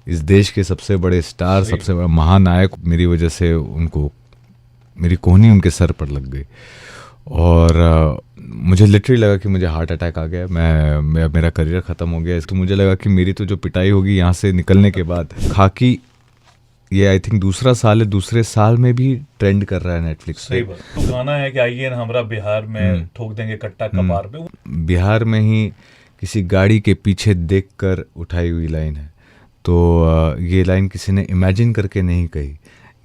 इस देश के सबसे बड़े स्टार, सबसे बड़ा महानायक, मेरी वजह से उनको, मेरी कोहनी उनके सर पर लग गई। और मुझे लिटरली लगा कि मुझे हार्ट अटैक आ गया, मेरा करियर ख़त्म हो गया। इसको मुझे लगा कि मेरी तो जो पिटाई होगी यहाँ से निकलने के बाद। खाकी ये आई थिंक दूसरा साल है, दूसरे साल में भी ट्रेंड कर रहा है नेटफ्लिक्स पे। तो गाना है कि आइए ना हमरा बिहार में ठोक देंगे कट्टा कपार पे। बिहार में ही किसी गाड़ी के पीछे देखकर उठाई हुई लाइन है। तो ये लाइन किसी ने इमेजिन करके नहीं कही,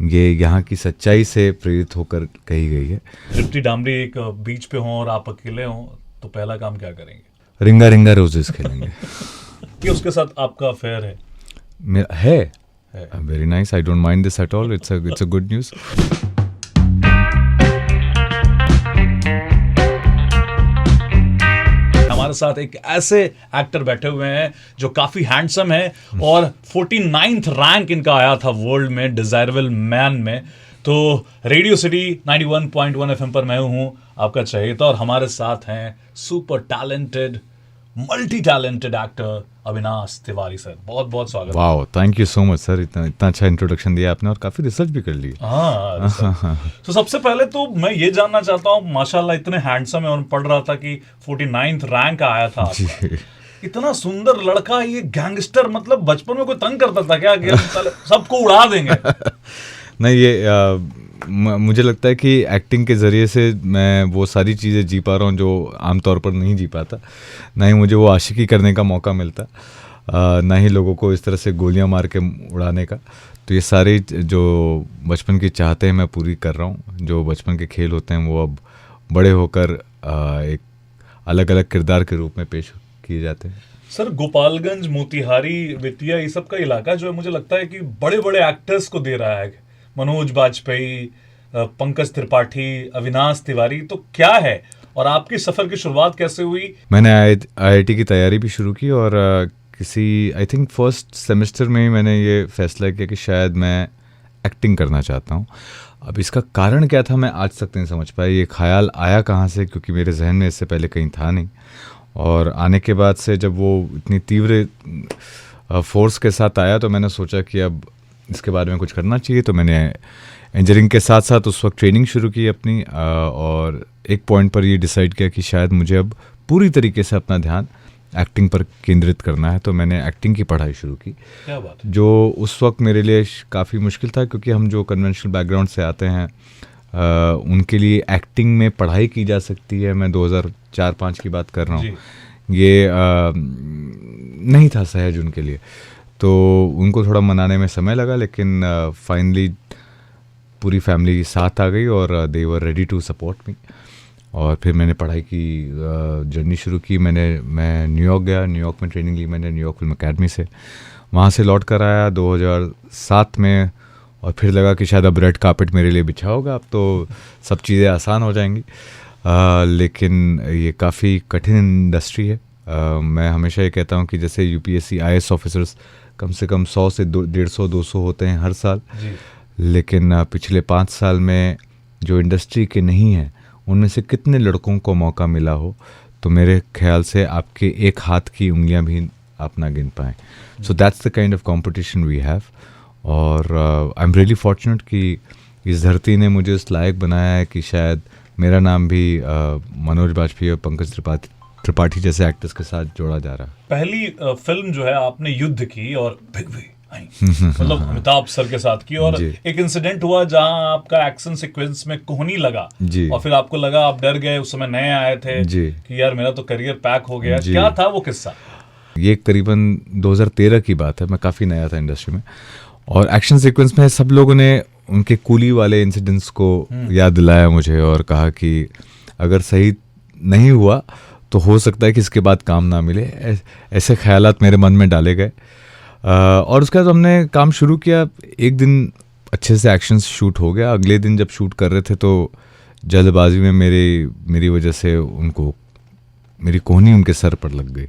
ये यहाँ की सच्चाई से प्रेरित होकर कही गई है। तृप्ति डामरी एक बीच पे हों और आप अकेले हों तो पहला काम क्या करेंगे? रिंगा रिंगा रोजेस खेलेंगे। कि उसके साथ आपका अफेयर है? मेरा है। Very nice, I don't mind this at all, it's a good news. हमारे साथ एक ऐसे एक्टर बैठे हुए हैं जो काफी हैंडसम है और 49th रैंक इनका आया था वर्ल्ड में डिजायरेबल मैन में। तो रेडियो सिटी 91.1 FM पर मैं हूं आपका चहेता और हमारे साथ हैं super talented, multi talented actor Avinash Tiwari sir. बहुत बहुत स्वागत। Wow, thank you so much sir, इतना अच्छा इंट्रोडक्शन दिया आपने और काफी रिसर्च भी कर ली। तो सबसे पहले तो मैं ये जानना चाहता हूँ, माशाल्लाह इतने हैंडसम है और पढ़ रहा था कि 49th रैंक आया था आपका। इतना सुंदर लड़का, ये गैंगस्टर, मतलब बचपन में कोई तंग करता था क्या कि सबको उड़ा देंगे? नहीं, ये मुझे लगता है कि एक्टिंग के ज़रिए से मैं वो सारी चीज़ें जी पा रहा हूँ जो आमतौर पर नहीं जी पाता। ना ही मुझे वो आशिकी करने का मौका मिलता, ना ही लोगों को इस तरह से गोलियां मार के उड़ाने का। तो ये सारी जो बचपन की चाहते हैं मैं पूरी कर रहा हूँ। जो बचपन के खेल होते हैं वो अब बड़े होकर एक अलग अलग किरदार के रूप में पेश किए जाते हैं। सर, गोपालगंज, मोतिहारी, बेतिया, ये सब का इलाका जो है मुझे लगता है कि बड़े बड़े एक्टर्स को दे रहा है। मनोज बाजपेयी, पंकज त्रिपाठी, अविनाश तिवारी, तो क्या है और आपकी सफर की शुरुआत कैसे हुई? मैंने IIT की तैयारी भी शुरू की और किसी आई थिंक फर्स्ट सेमेस्टर में ही मैंने ये फैसला किया कि शायद मैं एक्टिंग करना चाहता हूँ। अब इसका कारण क्या था मैं आज तक नहीं समझ पाया। ये ख्याल आया कहाँ से, क्योंकि मेरे जहन में इससे पहले कहीं था नहीं। और आने के बाद से जब वो इतनी तीव्र फोर्स के साथ आया तो मैंने सोचा कि अब इसके बारे में कुछ करना चाहिए। तो मैंने इंजीनियरिंग के साथ साथ उस वक्त ट्रेनिंग शुरू की अपनी, और एक पॉइंट पर ये डिसाइड किया कि शायद मुझे अब पूरी तरीके से अपना ध्यान एक्टिंग पर केंद्रित करना है। तो मैंने एक्टिंग की पढ़ाई शुरू की। क्या बात है। जो उस वक्त मेरे लिए काफ़ी मुश्किल था, क्योंकि हम जो कन्वेंशनल बैकग्राउंड से आते हैं उनके लिए एक्टिंग में पढ़ाई की जा सकती है। मैं 2004-05 की बात कर रहा हूँ। ये नहीं था सहज उनके लिए, तो उनको थोड़ा मनाने में समय लगा, लेकिन फाइनली पूरी फैमिली साथ आ गई और they were ready to support me. और फिर मैंने पढ़ाई की जर्नी शुरू की। मैं न्यूयॉर्क गया, न्यूयॉर्क में ट्रेनिंग ली मैंने न्यूयॉर्क फिल्म अकेडमी से। वहाँ से लौट कर आया 2007 में और फिर लगा कि शायद अब रेड कार्पेट मेरे लिए बिछा होगा, अब तो सब चीज़ें आसान हो जाएंगी। लेकिन ये काफ़ी कठिन इंडस्ट्री है। मैं हमेशा ये कहता हूँ कि जैसे UPSC IAS ऑफिसर्स कम से कम 100 से 150-200 होते हैं हर साल, लेकिन पिछले 5 साल में जो इंडस्ट्री के नहीं हैं उनमें से कितने लड़कों को मौका मिला हो, तो मेरे ख्याल से आपके एक हाथ की उंगलियां भी आप ना गिन पाएँ। So that's the kind of competition we have. और आई एम रियली फॉर्चुनेट कि इस धरती ने मुझे इस लायक बनाया है कि शायद मेरा नाम भी मनोज बाजपेयी और पंकज त्रिपाठी जैसे एक्टर्स के साथ जोड़ा जा रहा है। पहली फिल्म जो है आपने युद्ध की और बिग वी मतलब अमिताभ सर के साथ की, और एक इंसिडेंट हुआ जहां आपका एक्शन सीक्वेंस में कोहनी लगा और फिर आपको लगा, आप डर गए। उस समय नए आए थे कि यार मेरा तो करियर पैक हो गया। क्या था वो किस्सा? ये करीबन 2013 की बात है। मैं काफ़ी नया था इंडस्ट्री में और एक्शन सीक्वेंस में सब लोगों ने उनके कूली वाले इंसिडेंट्स को याद दिलाया मुझे और कहा कि अगर सही नहीं हुआ तो हो सकता है कि इसके बाद काम ना मिले। ऐसे ख्यालात मेरे मन में डाले गए और उसके बाद हमने काम शुरू किया। एक दिन अच्छे से एक्शन शूट हो गया। अगले दिन जब शूट कर रहे थे तो जल्दबाजी में मेरी वजह से उनको, मेरी कोहनी उनके सर पर लग गई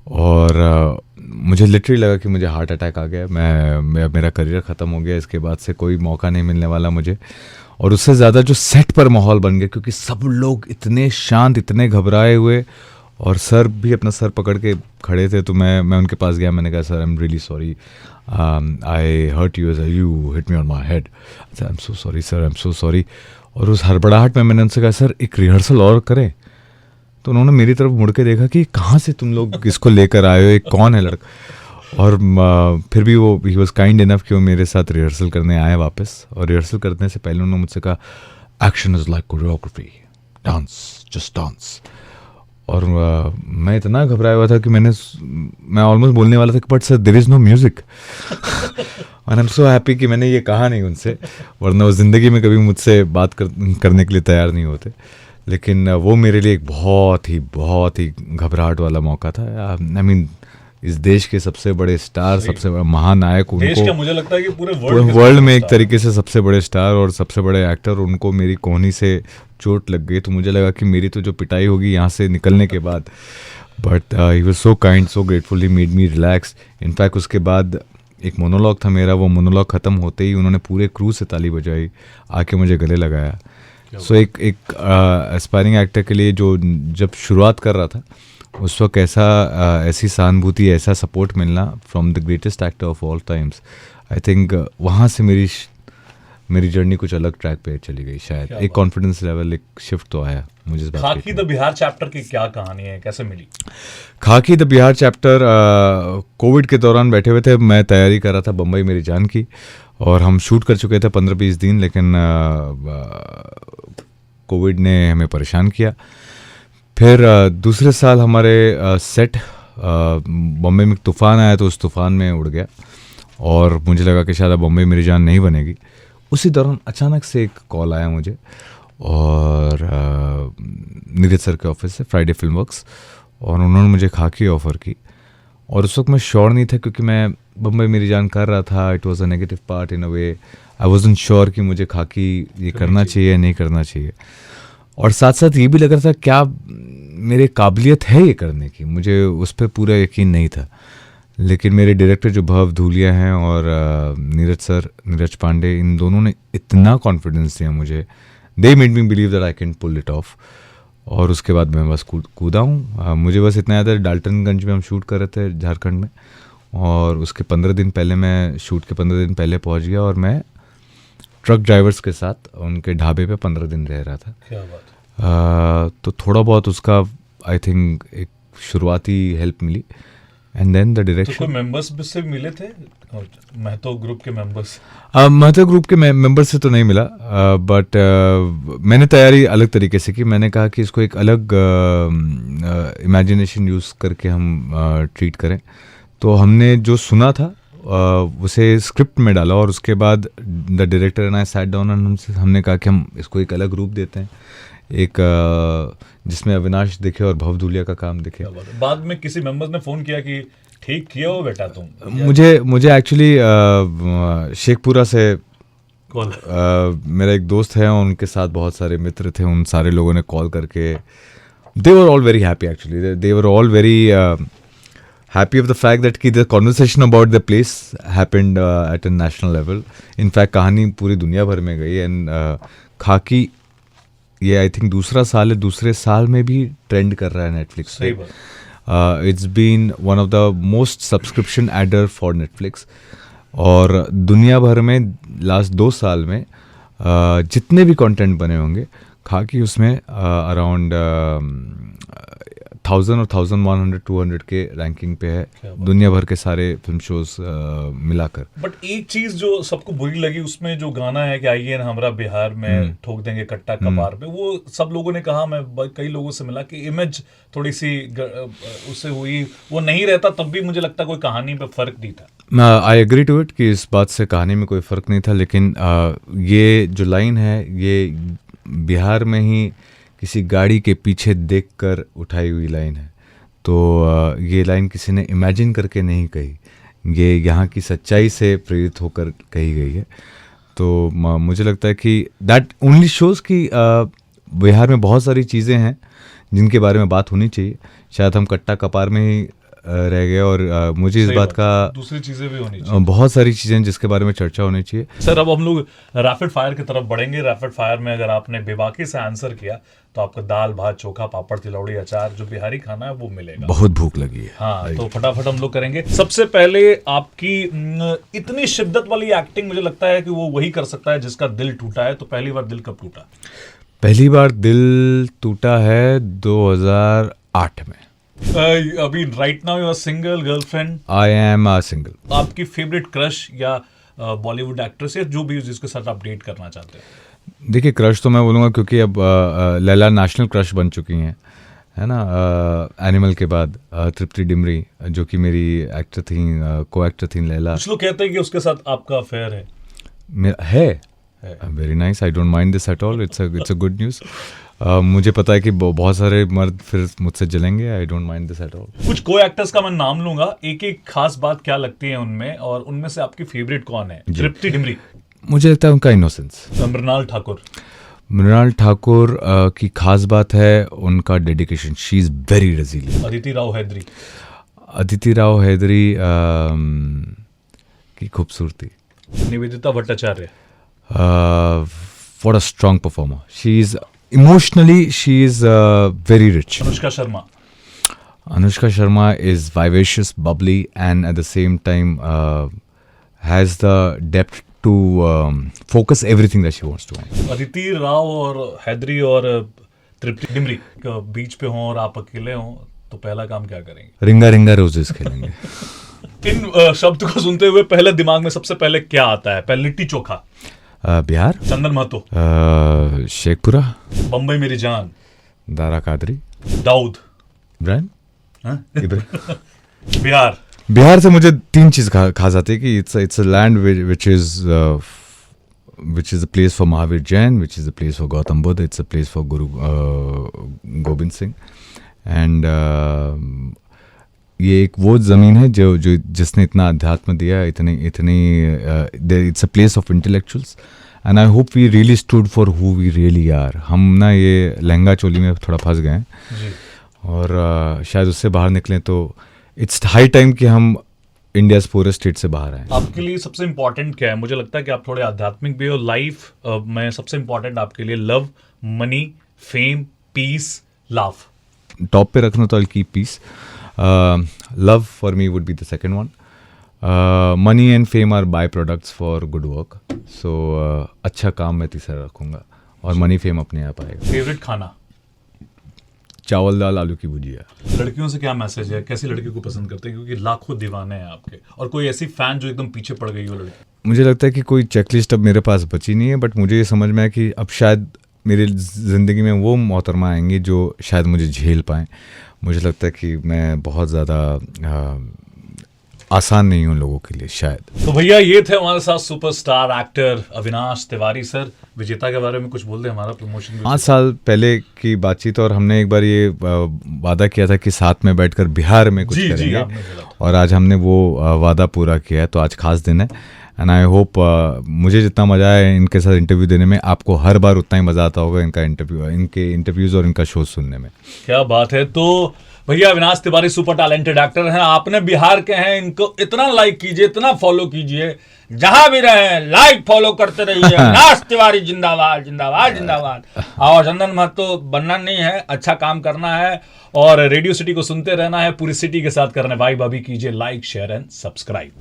और मुझे लिटरली लगा कि मुझे हार्ट अटैक आ गया। मेरा करियर ख़त्म हो गया, इसके बाद से कोई मौका नहीं मिलने वाला मुझे। और उससे ज़्यादा जो सेट पर माहौल बन गया, क्योंकि सब लोग इतने शांत, इतने घबराए हुए और सर भी अपना सर पकड़ के खड़े थे, तो मैं उनके पास गया, मैंने कहा sir I am really sorry, I hurt you, you hit me on my head, I am so sorry sir, I am so sorry. और उस हड़बड़ाहट में मैंने उनसे कहा सर एक रिहर्सल और करें, तो उन्होंने मेरी तरफ मुड़ के देखा कि कहाँ से तुम लोग इसको लेकर आए हो, एक कौन है लड़का। और फिर भी वो ही वॉज काइंड इनफ कि वो मेरे साथ रिहर्सल करने आए वापस। और रिहर्सल करने से पहले उन्होंने मुझसे कहा action is like choreography, dance, just dance. और मैं इतना घबराया हुआ था कि मैं ऑलमोस्ट बोलने वाला था कि but sir there is no music. और आई एम सो हैप्पी कि मैंने ये कहा नहीं उनसे, वरना वो ज़िंदगी में कभी मुझसे बात करने के लिए तैयार नहीं होते। लेकिन वो मेरे लिए एक बहुत ही घबराहट वाला मौका था। आई मीन इस देश के सबसे बड़े स्टार, सबसे बड़ा महानायक, उनको मुझे लगता है कि पूरे वर्ल्ड में एक तरीके से सबसे बड़े स्टार और सबसे बड़े एक्टर, उनको मेरी कोहनी से चोट लग गई। तो मुझे लगा कि मेरी तो जो पिटाई होगी यहाँ से निकलने के बाद, but he was so kind, so grateful, he made me relax. In fact उसके बाद एक मोनोलॉग था मेरा, वो मोनोलॉग ख़त्म होते ही उन्होंने पूरे क्रू से ताली बजाई, आके मुझे गले लगाया। सो एक एस्पायरिंग एक्टर के लिए जो जब शुरुआत कर रहा था उस वक्त ऐसी सहानुभूति, ऐसा सपोर्ट मिलना from the greatest actor of all times, I think वहाँ से मेरी जर्नी कुछ अलग ट्रैक पे चली गई शायद। एक कॉन्फिडेंस लेवल, एक शिफ्ट तो आया मुझे इस बात। खाकी द बिहार चैप्टर की क्या कहानी है, कैसे मिली? खाकी द बिहार चैप्टर कोविड के दौरान बैठे हुए थे, मैं तैयारी कर रहा था बम्बई मेरी जान की, और हम शूट कर चुके थे 15-20 दिन, लेकिन कोविड ने हमें परेशान किया। फिर दूसरे साल हमारे सेट बम्बई में तूफ़ान आया, तो उस तूफ़ान में उड़ गया और मुझे लगा कि शायद बम्बई मेरी जान नहीं बनेगी। उसी दौरान अचानक से एक कॉल आया मुझे, और नीरज सर के ऑफिस से, फ्राइडे फिल्म वर्क्स, और उन्होंने मुझे खाकी ऑफ़र की। और उस वक्त मैं श्योर नहीं था क्योंकि मैं बम्बई मेरी जान कर रहा था। It was a negative part in a way, I wasn't sure कि मुझे खाकी ये करना चाहिए नहीं करना चाहिए। और साथ साथ ये भी लग रहा था क्या मेरे काबिलियत है ये करने की, मुझे उस पर पूरा यकीन नहीं था। लेकिन मेरे डायरेक्टर जो भव धूलिया हैं और नीरज पांडे, इन दोनों ने इतना कॉन्फिडेंस दिया मुझे, they made me believe that I can pull it off. और उसके बाद मैं बस कूदा हूँ। मुझे बस इतना याद है, डाल्टनगंज में हम शूट कर रहे थे झारखंड में, और उसके 15 दिन पहले, मैं शूट के 15 दिन पहले पहुँच गया, और मैं ट्रक ड्राइवर्स के साथ उनके ढाबे पे 15 दिन रह रहा था। क्या बात। तो थोड़ा बहुत उसका आई थिंक एक शुरुआती हेल्प मिली, एंड देन द डायरेक्शन। तो कोई मेंबर्स से मिले थे, महतो ग्रुप के मेंबर्स? महतो ग्रुप के मेंबर से तो नहीं मिला, बट मैंने तैयारी अलग तरीके से की। मैंने कहा कि इसको एक अलग इमेजिनेशन यूज़ करके हम ट्रीट करें। तो हमने जो सुना था उसे स्क्रिप्ट में डाला, और उसके बाद the director and I sat down and हमने कहा कि हम इसको एक अलग रूप देते हैं, एक जिसमें अविनाश दिखे और भव धूलिया का काम दिखे। बाद में किसी मेंबर्स ने फ़ोन किया कि ठीक किया हो बेटा तुम? मुझे एक्चुअली शेखपुरा से मेरा एक दोस्त है, उनके साथ बहुत सारे मित्र थे, उन सारे लोगों ने कॉल करके, they were all very happy actually, they were all very happy of the fact that the conversation about the place happened at a national level. In fact कहानी पूरी दुनिया भर में गई, and खाकी ये आई थिंक दूसरा साल है, दूसरे साल में भी ट्रेंड कर रहा है नेटफ्लिक्स पे। It's been one of the most subscription adder for Netflix, और दुनिया भर में लास्ट 2 साल में जितने भी कंटेंट बने होंगे, खाकी उसमें अराउंड 1000 और 1100-200 के रैंकिंग पे है दुनिया भर के सारे फिल्म शोज मिलाकर। बट एक चीज जो सबको बुरी लगी उसमें, जो गाना है कि आइए ना हमरा बिहार में ठोक देंगे कट्टा कपार पे, वो सब लोगों ने कहा, मैं कई लोगों से मिला कि इमेज थोड़ी सी उससे हुई, वो नहीं रहता तब भी मुझे लगता कोई कहानी पे फर्क नहीं था। आई एग्री टू इट कि इस बात से कहानी में कोई फ़र्क नहीं था, लेकिन ये जो लाइन है ये बिहार में ही किसी गाड़ी के पीछे देखकर उठाई हुई लाइन है। तो ये लाइन किसी ने इमेजिन करके नहीं कही, ये यहाँ की सच्चाई से प्रेरित होकर कही गई है। तो मुझे लगता है कि दैट ओनली शोज़ कि बिहार में बहुत सारी चीज़ें हैं जिनके बारे में बात होनी चाहिए। शायद हम कट्टा कपार में ही रह गया और मुझे इस बात का दूसरी चीजें भी होनी चाहिए, बहुत सारी चीज़ें जिसके बारे में चर्चा होनी चाहिए। सर अब हम लोग रैपिड फायर की तरफ बढ़ेंगे। रैपिड फायर में अगर आपने बेबाकी से आंसर किया तो आपको दाल भात चोखा पापड़ तिलौड़ी अचार जो बिहारी खाना है वो मिलेगा। बहुत भूख लगी है। हाँ तो फटाफट हम लोग करेंगे। सबसे पहले आपकी इतनी शिद्दत वाली एक्टिंग, मुझे लगता है कि वो वही कर सकता है जिसका दिल टूटा है। तो पहली बार दिल कब टूटा? पहली बार दिल टूटा है 2008 में। अभी right now you are single, girlfriend? I am a single. आपकी फेवरेट क्रश या बॉलीवुड एक्ट्रेस या जो भी जिसके साथ आप डेट करना चाहते हैं? देखिए क्रश तो मैं बोलूँगा क्योंकि अब लैला नेशनल क्रश बन चुकी हैं, है ना। एनिमल के बाद तृप्ति डिमरी जो कि मेरी एक्टर थी, को एक्टर थी लैला। कुछ लोग कहते हैं कि उसके साथ आपका अफेयर है। है very nice, I don't mind this at all, it's a good news. मुझे पता है कि बहुत सारे मर्द फिर मुझसे जलेंगे, I don't mind this at all. कुछ को एक्टर्स का मैं नाम लूंगा, एक एक खास बात क्या लगती है उनमें, और उनमें से आपकी फेवरेट कौन है? तृप्ति डिमरी, मुझे लगता है उनका इनोसेंस। मृणाल ठाकुर, मृणाल ठाकुर की खास बात है उनका dedication, she is very resilient. Aditi Rao Hydari, Aditi Rao Hydari की खूबसूरती। Nivedita Bhattacharya, what a strong performer. She is emotionally, she is very rich. Anushka Sharma, Anushka Sharma is vivacious, bubbly, and at the same time has the depth to focus everything that she wants to on. Aditi Rao और हैदरी और तृप्ति डिमरी के बीच पे हों और आप अकेले हों तो पहला काम क्या करेंगे? रिंगा रिंगा रोजेस खेलेंगे। इन शब्द को सुनते हुए पहले दिमाग में सबसे पहले क्या आता है? पहले लिट्टी चोखा, बिहार, चंदन महतो, शेखपुरा, बम्बई मेरी जान, दारा कादरी, दाऊद, ब्रायन। इधर बिहार। बिहार से मुझे तीन चीज खास आती है कि it's a land which is a place for Mahavir Jain, which is a place for Gautam Buddha, it's a place for Guru Gobind Singh, and ये एक वो ज़मीन है जो जिसने इतना अध्यात्म दिया, it's a place of intellectuals, and I hope we really stood for who we really are. हम ना ये लहंगा चोली में थोड़ा फंस गए हैं और शायद उससे बाहर निकलें, तो इट्स हाई टाइम कि हम इंडिया पूरे स्टेट से बाहर आए। आपके लिए सबसे इम्पोर्टेंट क्या है? मुझे लगता है कि आप थोड़े आध्यात्मिक भी हो। लाइफ में सबसे इम्पोर्टेंट आपके लिए love, money, fame, peace, love? Top पे रखना तो I keep peace. Love for me would be the second one. Money and fame are byproducts for good work. So अच्छा काम मैं तीसरा रखूँगा और मनी फेम अपने आप आएगा। फेवरेट खाना? चावल दाल आलू की भुजिया। लड़कियों से क्या मैसेज है? कैसी लड़की को पसंद करते हैं? क्योंकि लाखों दीवाने हैं आपके, और कोई ऐसी फैन जो एकदम पीछे पड़ गई हो लड़की? मुझे लगता है कि कोई चेकलिस्ट अब मेरे पास बची नहीं है, बट मुझे ये समझ में आया कि अब शायद मेरी ज़िंदगी में वो मोहतरमा आएंगी जो शायद मुझे झेल पाएँ। मुझे लगता है कि मैं बहुत ज़्यादा आसान नहीं हूँ लोगों के लिए शायद। तो भैया ये थे हमारे साथ superstar actor Avinash Tiwari sir. विजेता के बारे में कुछ बोल दे, हमारा प्रमोशन। 5 साल पहले की बातचीत, और हमने एक बार ये वादा किया था कि साथ में बैठकर बिहार में कुछ करेंगे, और आज हमने वो वादा पूरा किया है। तो आज खास दिन है, एंड आई होप मुझे जितना मज़ा आया इनके साथ इंटरव्यू देने में, आपको हर बार उतना ही मज़ा आता होगा इनके इंटरव्यूज़ और इनका शो सुनने में। क्या बात है। तो भैया Avinash Tiwari super talented actor हैं, आपने बिहार के हैं, इनको इतना लाइक कीजिए, इतना फॉलो कीजिए, जहां भी रहे लाइक फॉलो करते रहिए। अविनाश तिवारी जिंदाबाद जिंदाबाद जिंदाबाद। और चंदन महतो बनना नहीं है, अच्छा काम करना है और रेडियो सिटी को सुनते रहना है, पूरी सिटी के साथ करना है। भाई भाभी कीजिए लाइक, शेयर एंड सब्सक्राइब।